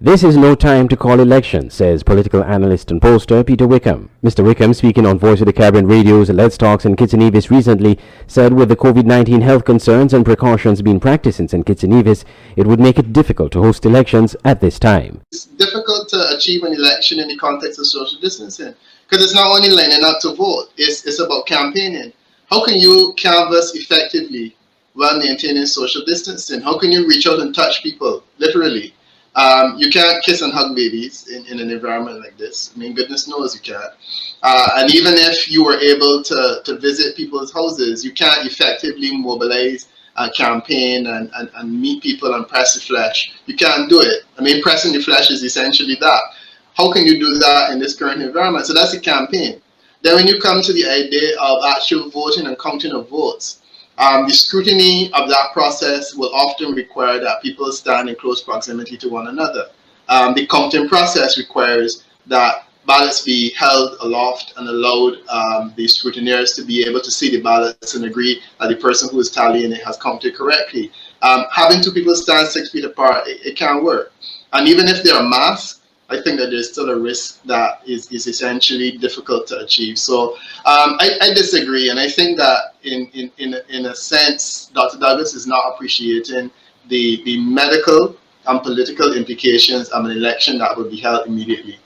This is no time to call elections, says political analyst and pollster Peter Wickham. Mr. Wickham, speaking on Voice of the Caribbean Radio's Let's Talks in Kitts and Nevis recently, said with the COVID-19 health concerns and precautions being practiced in St. Kitts and Nevis, it would make it difficult to host elections at this time. It's difficult to achieve an election in the context of social distancing because it's not only lining up to vote, it's about campaigning. How can you canvass effectively while maintaining social distancing? How can you reach out and touch people, literally? You can't kiss and hug babies in an environment like this. I mean, goodness knows you can't. And even if you were able to visit people's houses, you can't effectively mobilize a campaign and meet people and press the flesh. You can't do it. I mean, pressing the flesh is essentially that. How can you do that in this current environment? So that's a campaign. Then when you come to the idea of actual voting and counting of votes, the scrutiny of that process will often require that people stand in close proximity to one another. The counting process requires that ballots be held aloft and allowed the scrutineers to be able to see the ballots and agree that the person who is tallying it has counted correctly. Having two people stand 6 feet apart, it can't work. And even if they are masked, I think that there's still a risk that is essentially difficult to achieve. So I disagree, and I think that in a sense, Dr. Douglas is not appreciating the medical and political implications of an election that will be held immediately.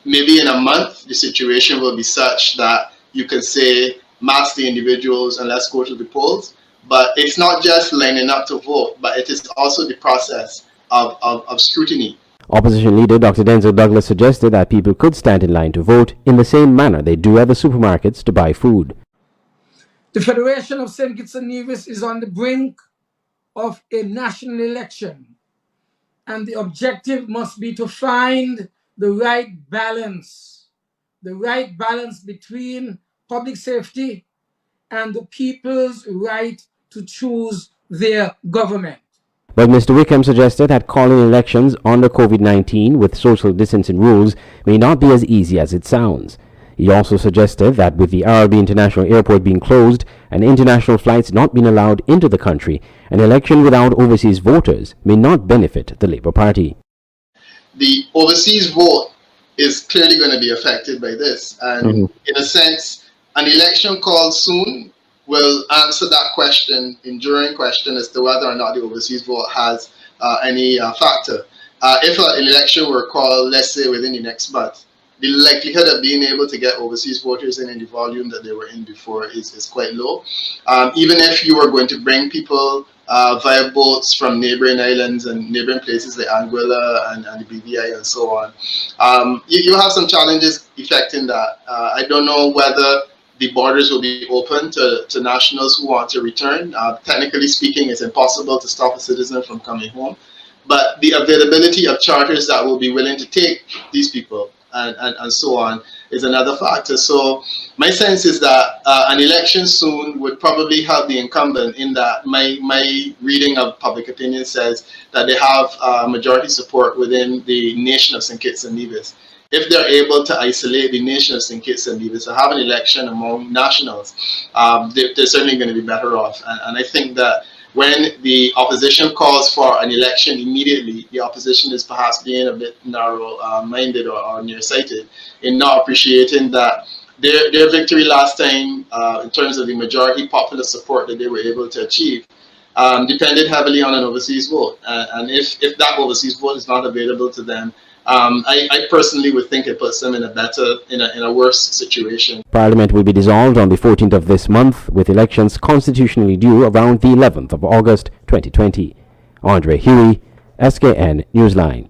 Maybe in a month, the situation will be such that you can say, mask the individuals and let's go to the polls. But it's not just lining up to vote, but it is also the process of scrutiny. Opposition leader Dr. Denzel Douglas suggested that people could stand in line to vote in the same manner they do at the supermarkets to buy food. The Federation of St. Kitts and Nevis is on the brink of a national election, and the objective must be to find the right balance between public safety and the people's right to choose their government. But Mr. Wickham suggested that calling elections under COVID-19 with social distancing rules may not be as easy as it sounds. He also suggested that with the RB International Airport being closed and international flights not being allowed into the country, an election without overseas voters may not benefit the Labour Party. The overseas vote is clearly going to be affected by this. And in a sense, an election called soon will answer that question, enduring question, as to whether or not the overseas vote has any factor. If an election were called, let's say, within the next month, the likelihood of being able to get overseas voters in the volume that they were in before is quite low. Even if you were going to bring people via boats from neighboring islands and neighboring places like Anguilla and the BVI and so on, you have some challenges affecting that. I don't know whether the borders will be open to nationals who want to return. Technically speaking, it's impossible to stop a citizen from coming home. But the availability of charters that will be willing to take these people and so on is another factor. So my sense is that an election soon would probably have the incumbent in that my reading of public opinion says that they have majority support within the nation of St. Kitts and Nevis. If they're able to isolate the nation of St. Kitts and Nevis and have an election among nationals, they're certainly going to be better off. And I think that when the opposition calls for an election immediately, the opposition is perhaps being a bit narrow-minded or nearsighted in not appreciating that their victory last time, in terms of the majority popular support that they were able to achieve, depended heavily on an overseas vote. And if that overseas vote is not available to them, I personally would think it puts them in a worse situation. Parliament will be dissolved on the 14th of this month, with elections constitutionally due around the 11th of August 2020. Andre Huey, Skn Newsline.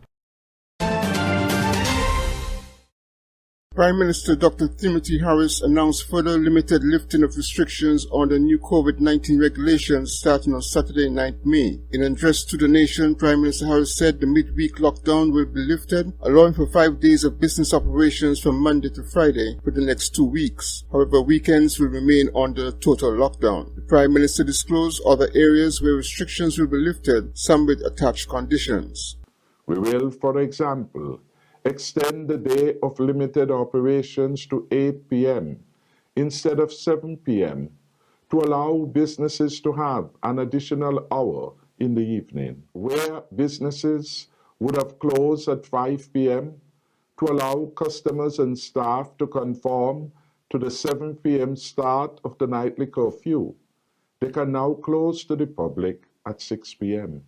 Prime Minister Dr. Timothy Harris announced further limited lifting of restrictions on the new COVID-19 regulations starting on Saturday, 9th May. In an address to the nation, Prime Minister Harris said the midweek lockdown will be lifted, allowing for 5 days of business operations from Monday to Friday for the next 2 weeks. However, weekends will remain under total lockdown. The Prime Minister disclosed other areas where restrictions will be lifted, some with attached conditions. We will, for example, extend the day of limited operations to 8 p.m. instead of 7 p.m. to allow businesses to have an additional hour in the evening. Where businesses would have closed at 5 p.m. to allow customers and staff to conform to the 7 p.m. start of the nightly curfew. They can now close to the public at 6 p.m.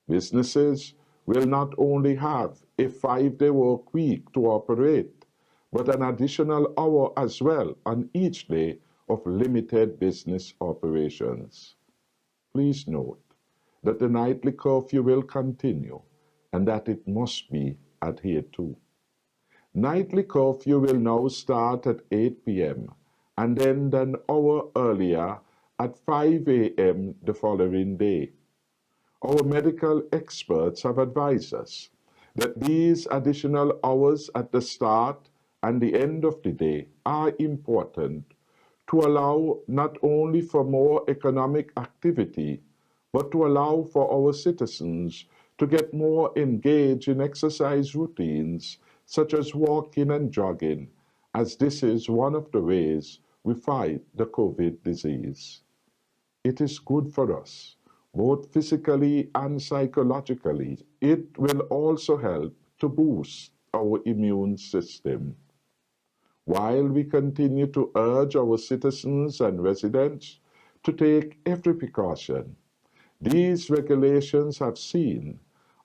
Businesses will not only have a 5-day work week to operate, but an additional hour as well on each day of limited business operations. Please note that the nightly curfew will continue and that it must be adhered to. Nightly curfew will now start at 8 p.m. and end an hour earlier at 5 a.m. the following day. Our medical experts have advised us that these additional hours at the start and the end of the day are important to allow not only for more economic activity, but to allow for our citizens to get more engaged in exercise routines such as walking and jogging, as this is one of the ways we fight the COVID disease. It is good for us, both physically and psychologically. It will also help to boost our immune system. While we continue to urge our citizens and residents to take every precaution, these regulations have seen,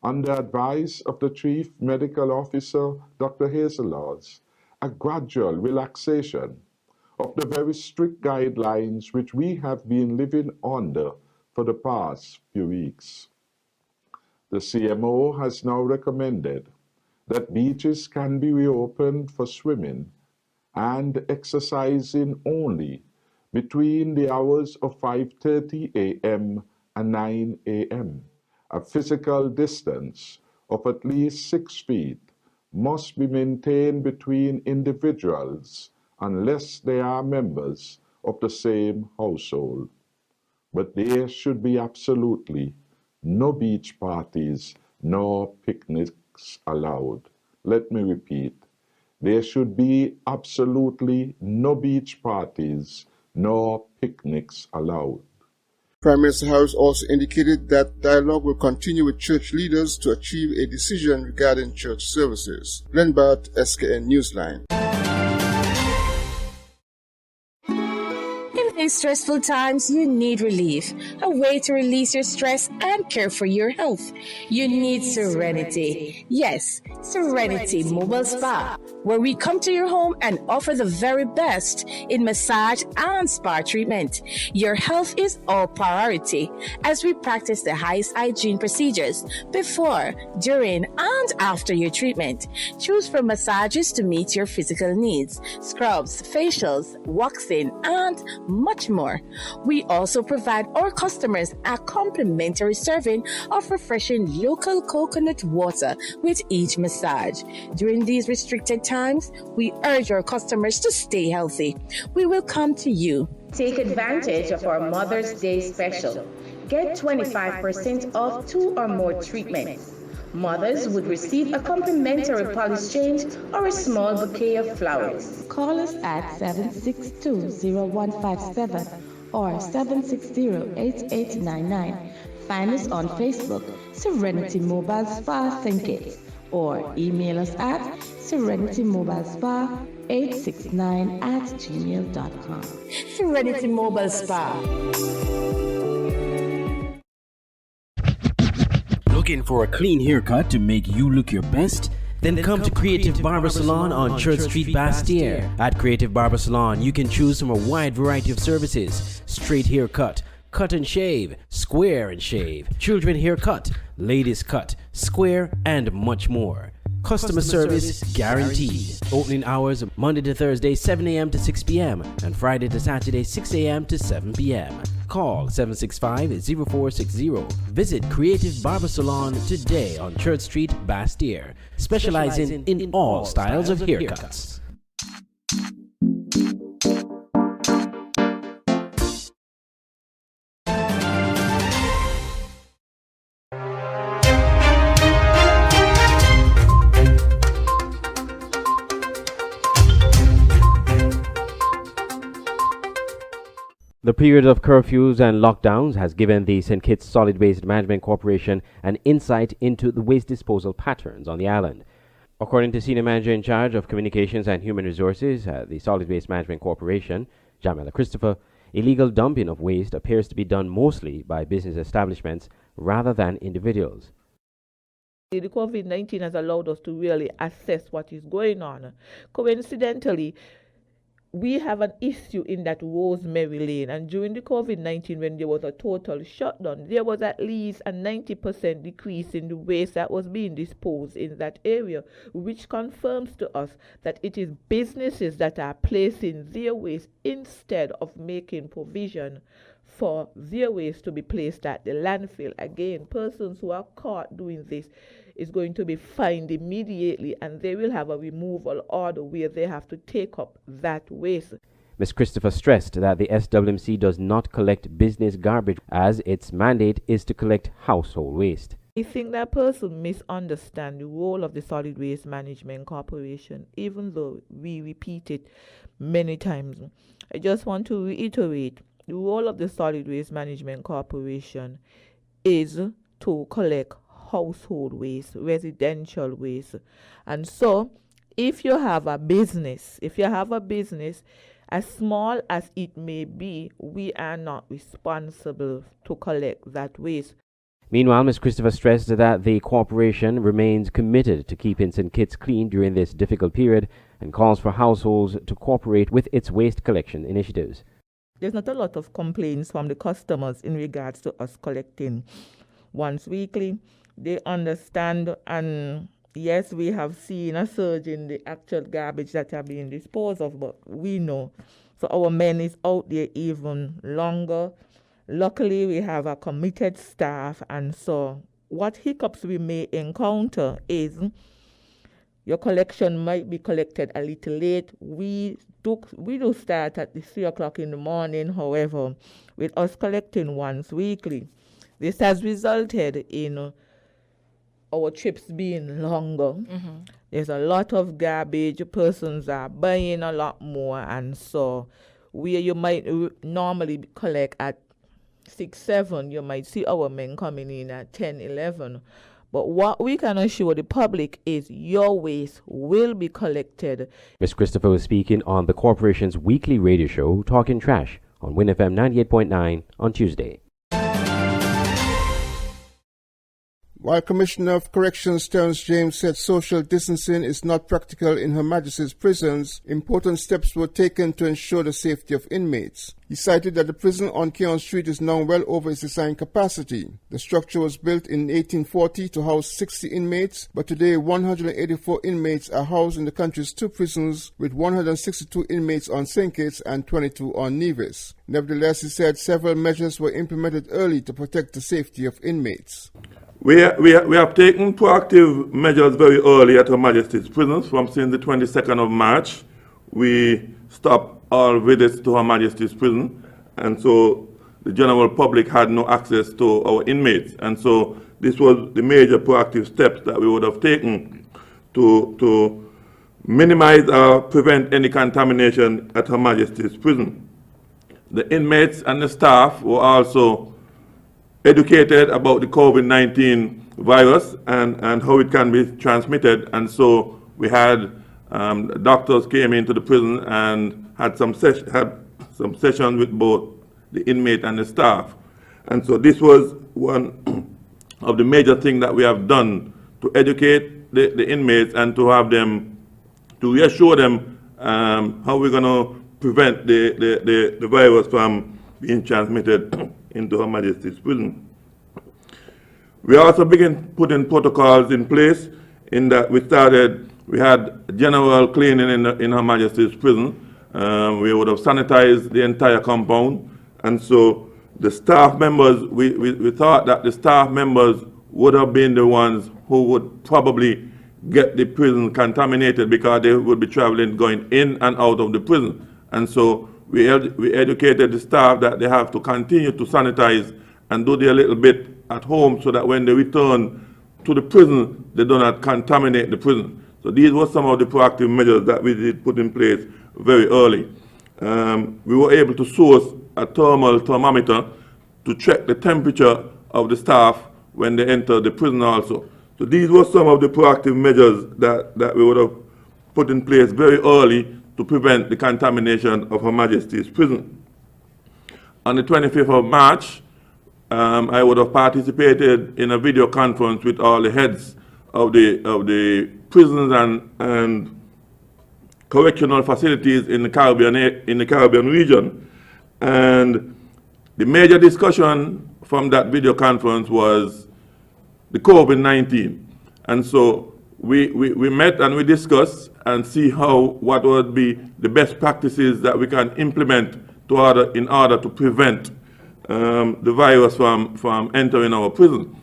under advice of the Chief Medical Officer, Dr. Hazelars, a gradual relaxation of the very strict guidelines which we have been living under for the past few weeks. The CMO has now recommended that beaches can be reopened for swimming and exercising only between the hours of 5:30 a.m. and 9 a.m. A physical distance of at least 6 feet must be maintained between individuals unless they are members of the same household. But there should be absolutely no beach parties nor picnics allowed. Let me repeat. There should be absolutely no beach parties nor picnics allowed. Prime Minister Harris also indicated that dialogue will continue with church leaders to achieve a decision regarding church services. Len Bart, Skn Newsline. In these stressful times, you need relief, a way to release your stress and care for your health. You need Serenity. Yes, Serenity Mobile Spa, where we come to your home and offer the very best in massage and spa treatment. Your health is our priority as we practice the highest hygiene procedures before, during, and after your treatment. Choose from massages to meet your physical needs, scrubs, facials, waxing, and much more. We also provide our customers a complimentary serving of refreshing local coconut water with each massage. During these restricted times, we urge our customers to stay healthy. We will come to you. Take advantage of our Mother's Day special. Get 25% off 2 or more treatments. Mothers would receive a complimentary polish change or a small bouquet of flowers. Call us at 762-0157 or 760-8899. Find us on Facebook, Serenity Mobile Spa Think It, or email us at serenitymobilespa869@gmail.com. Serenity Mobile Spa. Looking for a clean haircut to make you look your best? Then come to Creative Barber Salon on Church Street, Bastyr. At Creative Barber Salon, you can choose from a wide variety of services: straight haircut, cut and shave, square and shave, children haircut, ladies cut, square, and much more. Customer service guaranteed. Opening hours Monday to Thursday 7 a.m. to 6 p.m. and Friday to Saturday 6 a.m. to 7 p.m. Call 765-0460. Visit Creative Barber Salon today on Church Street, Bastyr, specializing in all styles of haircuts. The period of curfews and lockdowns has given the St. Kitts Solid Waste Management Corporation an insight into the waste disposal patterns on the island. According to Senior Manager in charge of Communications and Human Resources at the Solid Waste Management Corporation, Jamila Christopher, illegal dumping of waste appears to be done mostly by business establishments rather than individuals. The COVID-19 has allowed us to really assess what is going on. Coincidentally, we have an issue in that Rosemary Lane, and during the COVID-19, when there was a total shutdown, there was at least a 90% decrease in the waste that was being disposed in that area, which confirms to us that it is businesses that are placing their waste instead of making provision for their waste to be placed at the landfill. Again, persons who are caught doing this is going to be fined immediately, and they will have a removal order where they have to take up that waste. Ms. Christopher stressed that the SWMC does not collect business garbage as its mandate is to collect household waste. I think that person misunderstands the role of the Solid Waste Management Corporation, even though we repeat it many times. I just want to reiterate, the role of the Solid Waste Management Corporation is to collect household waste, residential waste. And so if you have a business, as small as it may be, we are not responsible to collect that waste. Meanwhile, Ms. Christopher stressed that the corporation remains committed to keeping St. Kitts clean during this difficult period and calls for households to cooperate with its waste collection initiatives. There's not a lot of complaints from the customers in regards to us collecting once weekly. They understand, and yes, we have seen a surge in the actual garbage that are being disposed of, but we know. So our men is out there even longer. Luckily, we have a committed staff, and so what hiccups we may encounter is your collection might be collected a little late. We do start at 3 o'clock in the morning, however, with us collecting once weekly. This has resulted in our trips being longer. There's a lot of garbage. Persons are buying a lot more, and so where you might normally collect at 6, 7, you might see our men coming in at 10, 11. But what we can assure the public is your waste will be collected. Ms. Christopher was speaking on the corporation's weekly radio show, Talking Trash, on Win FM 98.9 on Tuesday. While Commissioner of Corrections Terence James said social distancing is not practical in Her Majesty's prisons, important steps were taken to ensure the safety of inmates. He cited that the prison on Keon Street is now well over its design capacity. The structure was built in 1840 to house 60 inmates, but today 184 inmates are housed in the country's 2 prisons, with 162 inmates on St. Kitts and 22 on Nevis. Nevertheless, he said several measures were implemented early to protect the safety of inmates. We have taken proactive measures very early at Her Majesty's prisons. Since the 22nd of March, we stopped all visits to Her Majesty's prison, and so the general public had no access to our inmates. And so this was the major proactive steps that we would have taken to minimize or prevent any contamination at Her Majesty's prison. The inmates and the staff were also educated about the COVID-19 virus and how it can be transmitted, and so we had doctors came into the prison and had some sessions with both the inmate and the staff, and so this was one of the major things that we have done to educate the inmates and to have them, to reassure them how we're going to prevent the virus from being transmitted into Her Majesty's prison. We also began putting protocols in place in that we had general cleaning in Her Majesty's prison. We would have sanitized the entire compound, and so the staff members, we thought that the staff members would have been the ones who would probably get the prison contaminated because they would be traveling, going in and out of the prison. And so we educated the staff that they have to continue to sanitize and do their little bit at home so that when they return to the prison, they do not contaminate the prison. So these were some of the proactive measures that we did put in place very early. we were able to source a thermal thermometer to check the temperature of the staff when they enter the prison also. So these were some of the proactive measures that we would have put in place very early to prevent the contamination of Her Majesty's prison. On the 25th of March, I would have participated in a video conference with all the heads of the prisons and correctional facilities in the Caribbean region. And the major discussion from that video conference was the COVID-19. And so we met and we discussed and see what would be the best practices that we can implement in order to prevent the virus from entering our prison.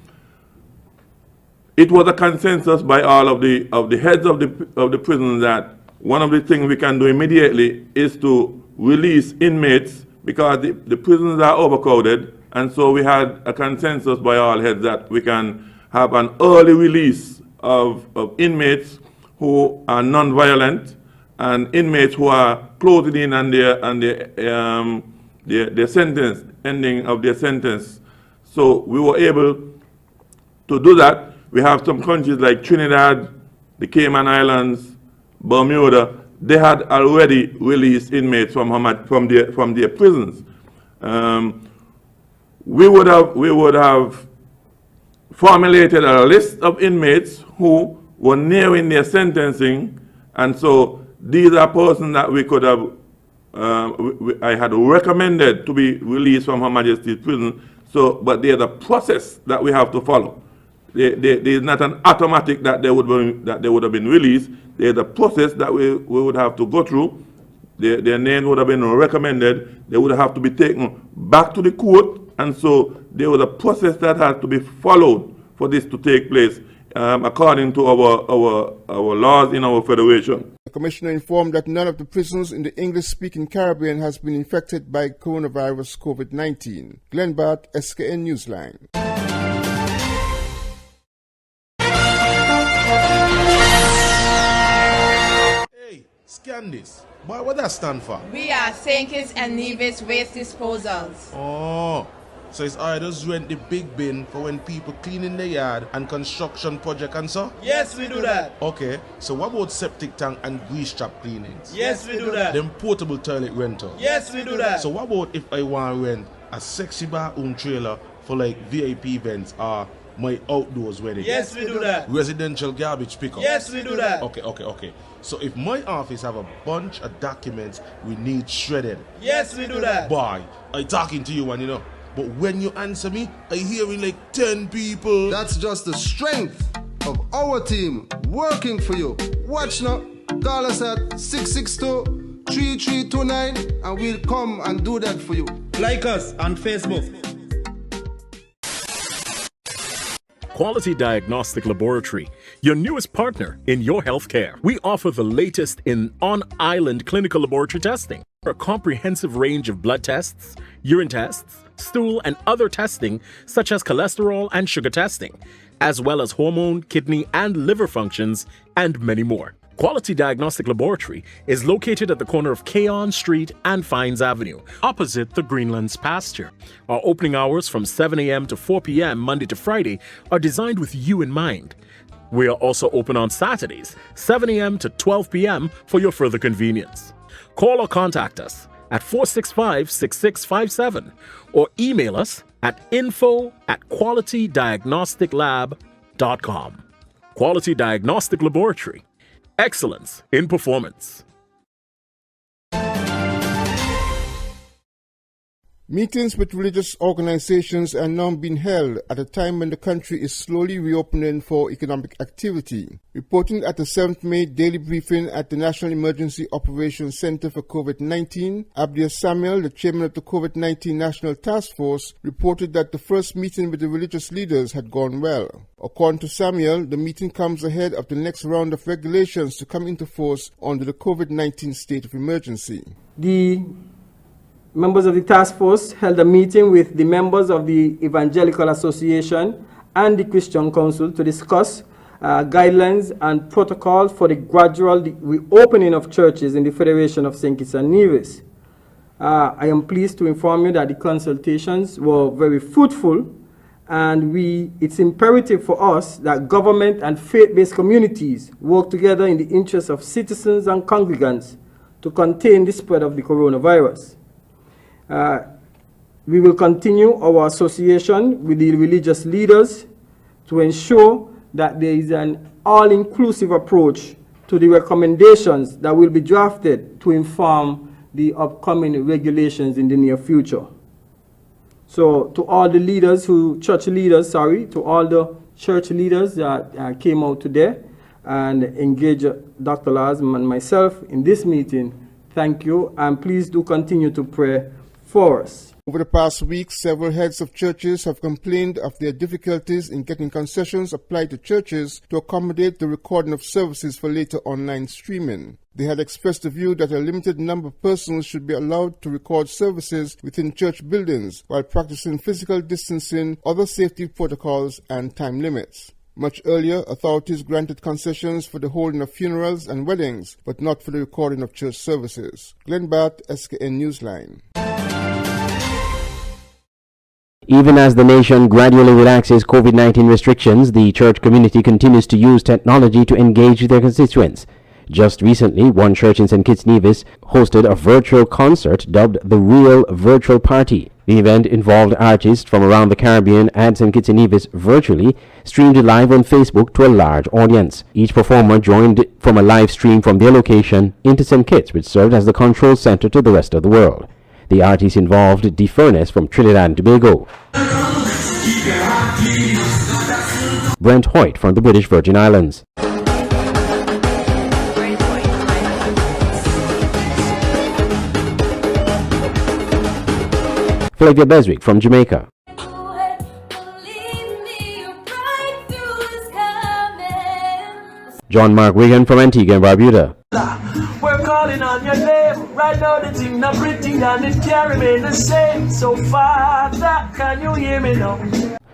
It was a consensus by all of the heads of the prison that one of the things we can do immediately is to release inmates because the prisons are overcrowded, and so we had a consensus by all heads that we can have an early release of inmates who are non-violent and inmates who are closing in on their sentence, ending of their sentence. So we were able to do that. We have some countries like Trinidad, the Cayman Islands, Bermuda. They had already released inmates from their prisons. We would have formulated a list of inmates who were nearing their sentencing, and so these are persons that we could have, I had recommended to be released from Her Majesty's prison. So, but there's a process that we have to follow. There's not an automatic that they would have been released. There's a process that we would have to go through. Their name would have been recommended. They would have to be taken back to the court, and so there was a process that had to be followed for this to take place, according to our laws in our federation. The Commissioner informed that none of the prisons in the English-speaking Caribbean has been infected by coronavirus COVID-19. Glenn Bart, Skn Newsline. Hey, scan this. Boy, what that stand for? We are St. Kitts and Nevis Waste Disposals. Oh, so it's just rent the big bin for when people cleaning the yard and construction project and so? Yes, we do that. Okay, so what about septic tank and grease trap cleanings? Yes, we do that. Them portable toilet rental? Yes, we do that. So what about if I want to rent a sexy bar trailer for like VIP events or my outdoors wedding? Yes, we do that. Residential garbage pickup? Yes, we do that. Okay. So if my office have a bunch of documents we need shredded? Yes, we do that. Boy, I talking to you and you know, but when you answer me, I hearing like 10 people. That's just the strength of our team working for you. Watch now, call us at 662-3329 and we'll come and do that for you. Like us on Facebook. Quality Diagnostic Laboratory, your newest partner in your healthcare. We offer the latest in on-island clinical laboratory testing, a comprehensive range of blood tests, urine tests, stool and other testing such as cholesterol and sugar testing, as well as hormone, kidney and liver functions, and many more. Quality Diagnostic Laboratory is located at the corner of Keon Street and Fines Avenue, opposite the Greenlands pasture. Our opening hours from 7 a.m. to 4 p.m. Monday to Friday are designed with you in mind. We are also open on Saturdays, 7 a.m. to 12 p.m. for your further convenience. Call or contact us at 465-6657 or email us at info@qualitydiagnosticlab.com. Quality Diagnostic Laboratory. Excellence in performance. Meetings with religious organizations are now being held at a time when the country is slowly reopening for economic activity. Reporting at the 7th May daily briefing at the National Emergency Operations Center for COVID-19, Abdias Samuel, the chairman of the COVID-19 National Task Force, reported that the first meeting with the religious leaders had gone well. According to Samuel, the meeting comes ahead of the next round of regulations to come into force under the COVID-19 state of emergency. The members of the task force held a meeting with the members of the Evangelical Association and the Christian Council to discuss guidelines and protocols for the gradual reopening of churches in the Federation of St. Kitts and Nevis. I am pleased to inform you that the consultations were very fruitful, and it's imperative for us that government and faith-based communities work together in the interest of citizens and congregants to contain the spread of the coronavirus. We will continue our association with the religious leaders to ensure that there is an all-inclusive approach to the recommendations that will be drafted to inform the upcoming regulations in the near future. So to all the leaders to all the church leaders that came out today and engaged Dr. Lars and myself in this meeting, thank you, and please do continue to pray for us. Over the past week, several heads of churches have complained of their difficulties in getting concessions applied to churches to accommodate the recording of services for later online streaming. They had expressed the view that a limited number of persons should be allowed to record services within church buildings while practicing physical distancing, other safety protocols, and time limits. Much earlier, authorities granted concessions for the holding of funerals and weddings, but not for the recording of church services. Glenn Batt, Skn Newsline. Even as the nation gradually relaxes COVID-19 restrictions, the church community continues to use technology to engage their constituents. Just recently, one church in St. Kitts Nevis hosted a virtual concert dubbed the Real Virtual Party. The event involved artists from around the Caribbean and St. Kitts Nevis virtually, streamed live on Facebook to a large audience. Each performer joined from a live stream from their location into St. Kitts, which served as the control center to the rest of the world. The artists involved Dee Furness from Trinidad and Tobago, Brent Hoyt from the British Virgin Islands, Flavia Beswick from Jamaica, John Mark Wigan from Antigua and Barbuda, we're calling on your name. Right now the thing not pretty and it can't remain the same. So Father, can you hear me now?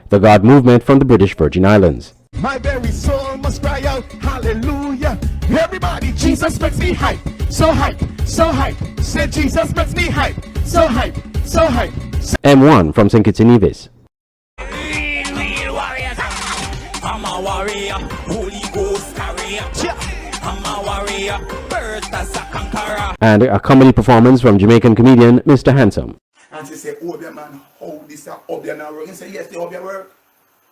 The God Movement from the British Virgin Islands. My very soul must cry out, hallelujah. Everybody, Jesus makes me hype. So hype, so hype. Say Jesus makes me hype. So hype, so hype. M1 from St. Kitts and Nevis. I'm a warrior, Holy Ghost carrier. I'm a warrior, birth as a conqueror. And a comedy performance from Jamaican comedian Mr. Handsome. And she said, Obia man, how this Obia now work? He said, yes, the Obia work.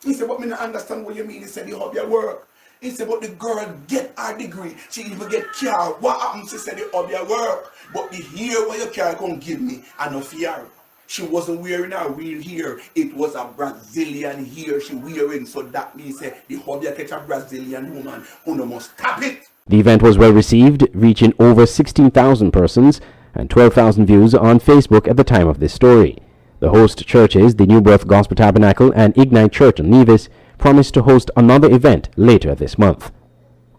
He said, but me not understand what you mean. He said, the Obia work. He said, but the girl get her degree. She even get car. What happens? She said, the Obia work. But the hair where your car can give me, I no fear. She wasn't wearing a real hair. It was a Brazilian hair she wearing. So that means the Obia catch a Brazilian woman who no must stop it. The event was well received, reaching over 16,000 persons and 12,000 views on Facebook at the time of this story. The host churches, the New Birth Gospel Tabernacle and Ignite Church in Nevis, promised to host another event later this month.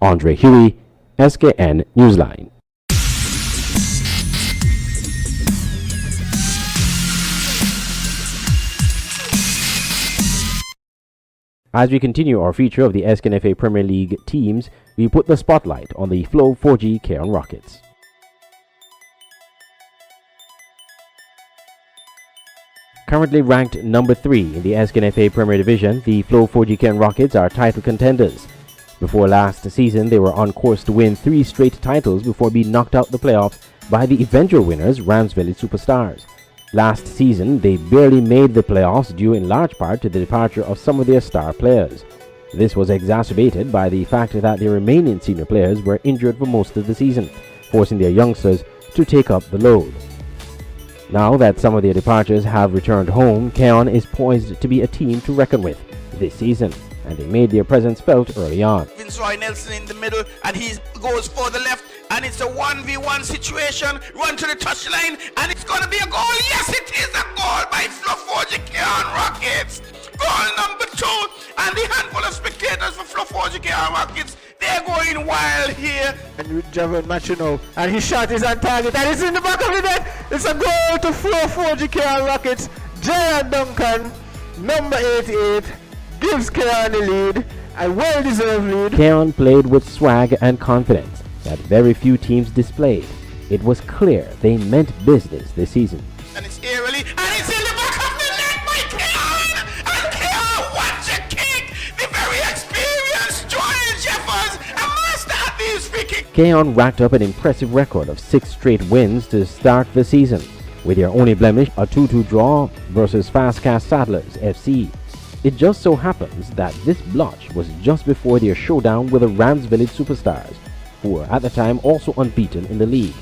Andre Huey, Skn Newsline. As we continue our feature of the SKFA Premier League teams, we put the spotlight on the Flow 4G Cairn Rockets. Currently ranked number 3 in the SKFA Premier Division, the Flow 4G Cairn Rockets are title contenders. Before last season, they were on course to win 3 straight titles before being knocked out the playoffs by the eventual winners, Rams Village Superstars. Last season, they barely made the playoffs due in large part to the departure of some of their star players. This was exacerbated by the fact that the remaining senior players were injured for most of the season, forcing their youngsters to take up the load. Now that some of their departures have returned home, Cairn is poised to be a team to reckon with this season, and they made their presence felt early on. Vince Roy Nelson in the middle, and he goes for the left, and it's a 1v1 situation. Run to the touchline, and it's going to be a goal. Yes, it is a goal by Flow 4G Cairn Rockets. Goal number 2, and the handful of spectators for Flow 4G Cairn Rockets, they're going wild here. And with Javon Machino, and his shot is on target, and it's in the back of the net. It's a goal to Flow 4G Cairn Rockets. Jared Duncan, number 88, gives Cairn the lead, a well-deserved lead. Cairn played with swag and confidence that very few teams displayed. it was clear they meant business this season. And it's eerily, and it's in the back of the net by Keon! And Keon wants a kick! The very experienced Joel Jeffers, a master at these free kicks. Keon racked up an impressive record of 6 straight wins to start the season, with their only blemish a 2-2 draw versus Fast-Cast Saddlers FC. It just so happens that this blotch was just before their showdown with the Rams Village Superstars, who were at the time also unbeaten in the league.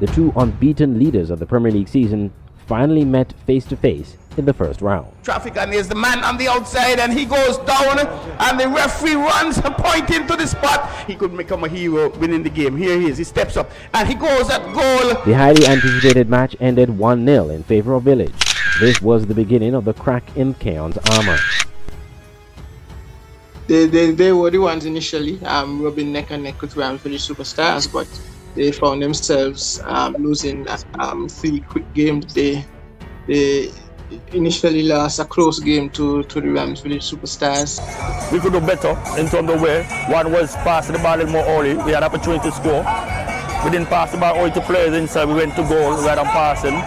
The two unbeaten leaders of the Premier League season finally met face-to-face in the first round. Traffic, and there's the man on the outside, and he goes down, and the referee runs and pointing to the spot. He could become a hero winning the game. Here he is, he steps up, and he goes at goal. The highly anticipated match ended 1-0 in favor of Village. This was the beginning of the crack in Keon's armor. They were the ones initially rubbing neck and neck with Rams Village Superstars, but they found themselves losing 3 quick games. They initially lost a close game to the Rams Village Superstars. We could do better in terms of way. One was passing the ball a little more early. We had opportunity to score. We didn't pass the ball early to players inside. We went to goal rather than passing.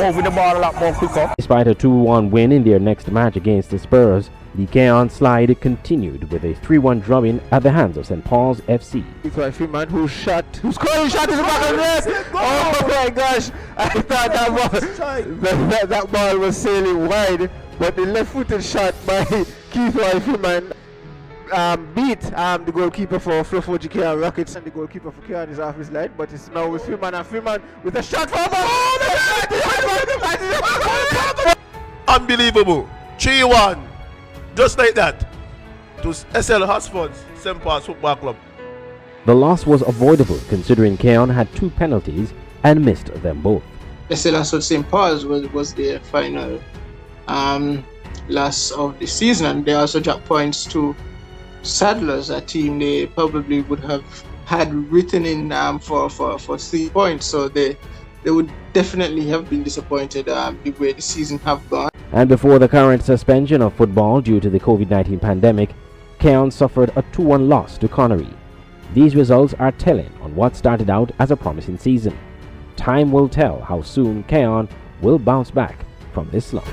Moving the ball a lot more quicker. Despite a 2-1 win in their next match against the Spurs, the Keon slide continued with a 3-1 drubbing at the hands of St. Paul's FC. It's a man who scored his shot in the back of the net. Oh my gosh, I thought that ball was sailing wide, but the left-footed shot by Keith Freeman beat the goalkeeper for Fluffo GK Rockets, and the goalkeeper for Keon is off his line, but it's now with Freeman, and Freeman with a shot for Unbelievable. 3-1. Just like that, to SL Hotspurs, St. Paul's Football Club. The loss was avoidable considering Keon had 2 penalties and missed them both. SL Hotspurs St. Paul's was their final loss of the season, and they also dropped points to Saddlers, a team they probably would have had written in for 3 points, so they would definitely have been disappointed the way the season have gone. And before the current suspension of football due to the COVID-19 pandemic, Keon suffered a 2-1 loss to Connery. These results are telling on what started out as a promising season. Time will tell how soon Keon will bounce back from this slump.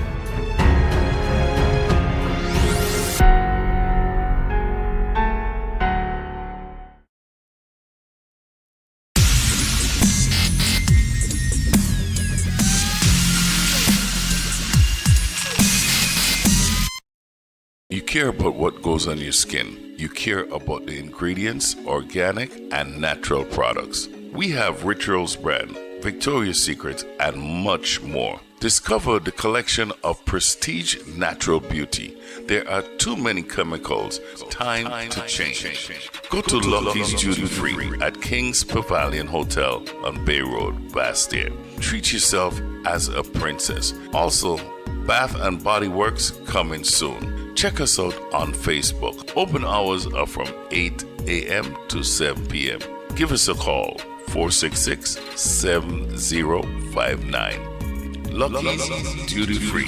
You care about what goes on your skin. You care about the ingredients, organic and natural products. We have Rituals brand, Victoria's Secret, and much more. Discover the collection of prestige natural beauty. There are too many chemicals. Time to change. Go to Lucky's Duty Free at King's Pavilion Hotel on Bay Road, Bastille. Treat yourself as a princess. Also, Bath and Body Works coming soon. Check us out on Facebook. Open hours are from 8 a.m. to 7 p.m. Give us a call, 466-7059. Lucky's Duty Free.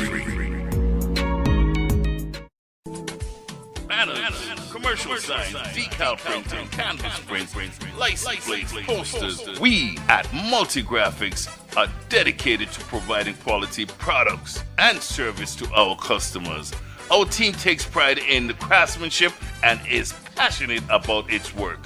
Banners, commercial signs, decal printing, canvas prints, license plates, posters. We at Multigraphics are dedicated to providing quality products and service to our customers. Our team takes pride in the craftsmanship and is passionate about its work.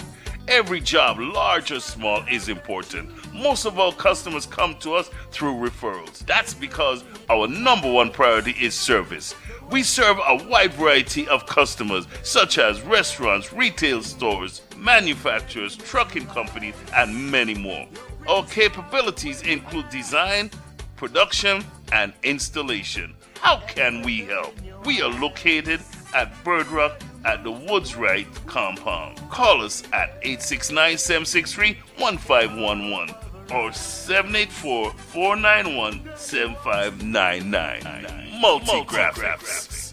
Every job, large or small, is important. Most of our customers come to us through referrals. That's because our number one priority is service. We serve a wide variety of customers, such as restaurants, retail stores, manufacturers, trucking companies, and many more. Our capabilities include design, production, and installation. How can we help? We are located at Bird Rock at the Woods Right compound. Call us at 869-763-1511 or 784-491-7599. Multigraphics.